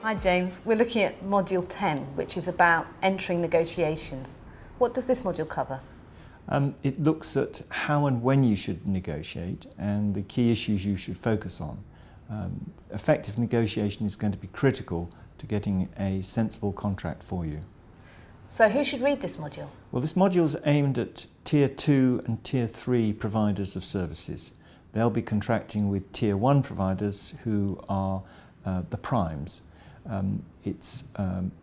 Hi James, we're looking at Module 10, which is about entering negotiations. What does this module cover? It looks at how and when you should negotiate and the key issues you should focus on. Effective negotiation is going to be critical to getting a sensible contract for you. So who should read this module? Well, this module is aimed at Tier 2 and Tier 3 providers of services. They'll be contracting with Tier 1 providers who are the primes. It's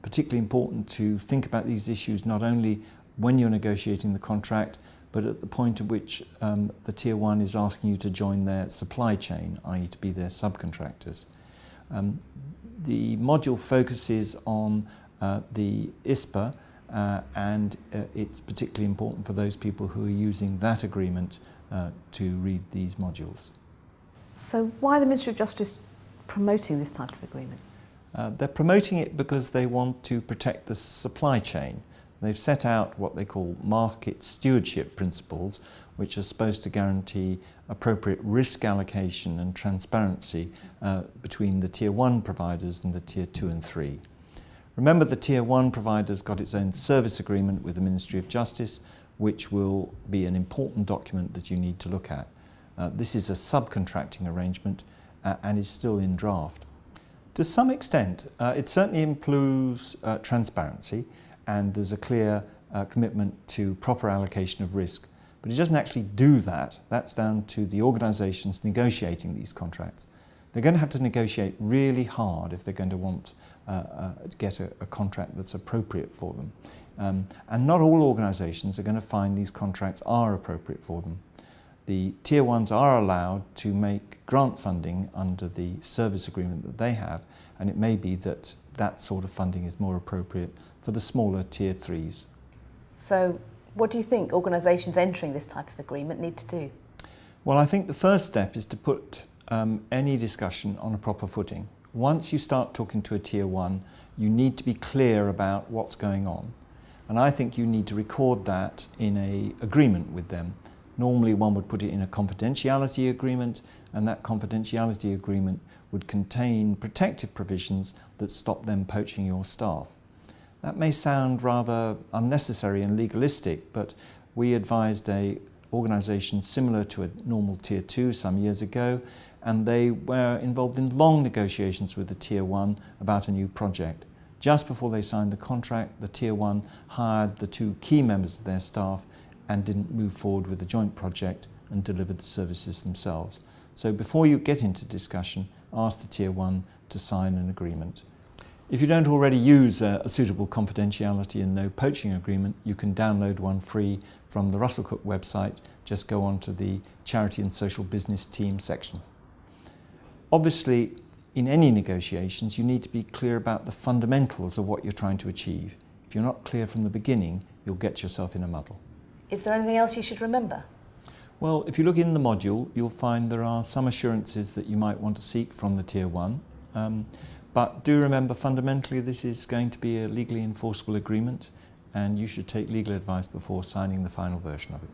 particularly important to think about these issues not only when you're negotiating the contract, but at the point at which the Tier 1 is asking you to join their supply chain, i.e. to be their subcontractors. The module focuses on the ISPA and it's particularly important for those people who are using that agreement to read these modules. So why are the Ministry of Justice promoting this type of agreement? They're promoting it because they want to protect the supply chain. They've set out what they call market stewardship principles, which are supposed to guarantee appropriate risk allocation and transparency between the Tier 1 providers and the Tier 2 and 3. Remember, the Tier 1 provider's got its own service agreement with the Ministry of Justice, which will be an important document that you need to look at. This is a subcontracting arrangement and is still in draft. To some extent, it certainly improves transparency, and there's a clear commitment to proper allocation of risk. But it doesn't actually do that. That's down to the organisations negotiating these contracts. They're going to have to negotiate really hard if they're going to want to get a contract that's appropriate for them. And not all organisations are going to find these contracts are appropriate for them. The Tier 1s are allowed to make grant funding under the service agreement that they have, and it may be that that sort of funding is more appropriate for the smaller Tier 3s. So what do you think organisations entering this type of agreement need to do? Well, I think the first step is to put any discussion on a proper footing. Once you start talking to a Tier 1, you need to be clear about what's going on. And I think you need to record that in an agreement with them. Normally one would put it in a confidentiality agreement, and that confidentiality agreement would contain protective provisions that stop them poaching your staff. That may sound rather unnecessary and legalistic, but we advised an organisation similar to a normal Tier 2 some years ago, and they were involved in long negotiations with the Tier 1 about a new project. Just before they signed the contract, the Tier 1 hired the two key members of their staff and didn't move forward with the joint project and delivered the services themselves. So before you get into discussion, ask the Tier 1 to sign an agreement. If you don't already use a suitable confidentiality and no poaching agreement, you can download one free from the Russell Cook website. Just go on to the Charity and Social Business Team section. Obviously, in any negotiations, you need to be clear about the fundamentals of what you're trying to achieve. If you're not clear from the beginning, you'll get yourself in a muddle. Is there anything else you should remember? Well, if you look in the module, you'll find there are some assurances that you might want to seek from the Tier 1. But do remember, fundamentally, this is going to be a legally enforceable agreement, and you should take legal advice before signing the final version of it.